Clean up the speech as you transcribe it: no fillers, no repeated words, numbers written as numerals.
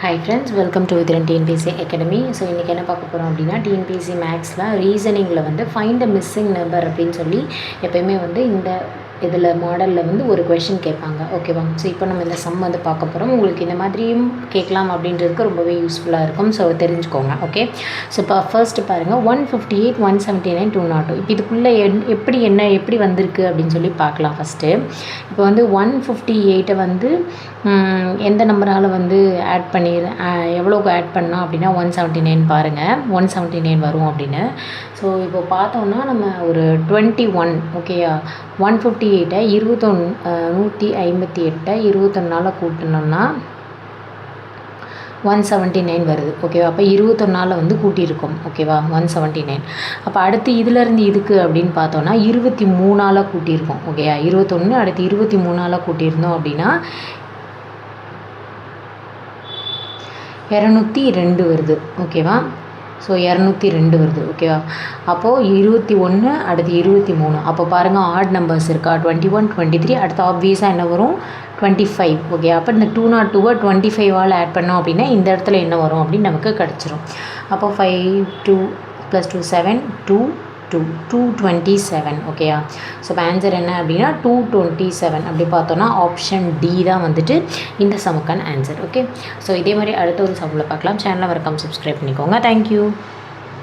Hi friends, welcome to Vidran TNPSC Academy. So இன்றைக்கி என்ன பார்க்க போகிறோம் அப்படின்னா டிஎன்பிஎஸ்சி மேக்ஸில் ரீசனிங்கில் வந்து ஃபைண்ட் த மிஸ்ஸிங் நம்பர் அப்படின்னு சொல்லி எப்போயுமே வந்து இந்த இதில் மாடலில் வந்து ஒரு கொஷின் கேட்பாங்க. ஓகேவா? ஸோ இப்போ நம்ம இந்த சம் வந்து பார்க்க போகிறோம். உங்களுக்கு இந்த மாதிரியும் கேட்கலாம் அப்படின்றதுக்கு ரொம்பவே யூஸ்ஃபுல்லாக இருக்கும். ஸோ தெரிஞ்சுக்கோங்க. ஓகே, ஸோ இப்போ ஃபர்ஸ்ட்டு பாருங்கள் 158 179 202. இப்போ இதுக்குள்ளே எப்படி வந்திருக்கு அப்படின்னு சொல்லி பார்க்கலாம். ஃபஸ்ட்டு இப்போ வந்து 158 வந்து எந்த நம்பரால் வந்து ஆட் பண்ணி எவ்வளோக்கு ஆட் பண்ணோம் அப்படின்னா 179 பாருங்கள் 179 வரும் அப்படின்னு. ஸோ இப்போ பார்த்தோன்னா நம்ம ஒரு 21 ஓகேயா 158 158 21 கூட்டினோம்னா 179 வருது. ஓகேவா? அப்போ 21 வந்து கூட்டியிருக்கோம். ஓகேவா? 179. அப்போ அடுத்து இதிலேருந்து இதுக்கு அப்படின்னு பார்த்தோன்னா 23 கூட்டியிருக்கோம். ஓகேயா? 21 அடுத்து 23 கூட்டியிருந்தோம் அப்படின்னா 202 வருது. ஓகேவா? ஸோ 202 வருது. ஓகேவா? அப்போது 21 அடுத்து 23. அப்போ பாருங்கள் ஆட் நம்பர்ஸ் இருக்கா 21 23 அடுத்து ஆப்வியஸாக என்ன வரும் 25. ஓகே, அப்போ இந்த 202 25 ஆட் பண்ணோம் அப்படின்னா இந்த இடத்துல என்ன வரும் அப்படின்னு நமக்கு கிடச்சிரும். அப்போ 5 2 + 2 7 227. ஓகேயா? ஸோ இப்போ ஆன்சர் என்ன அப்படின்னா 227. அப்படி பார்த்தோன்னா ஆப்ஷன் டி தான் வந்துட்டு இந்த சமுக்கான ஆன்சர். ஓகே, ஸோ இதே மாதிரி அடுத்த ஒரு சம்மில் பார்க்கலாம். சேனலை மறக்காம சப்ஸ்கிரைப் பண்ணிக்கோங்க. தேங்க்யூ.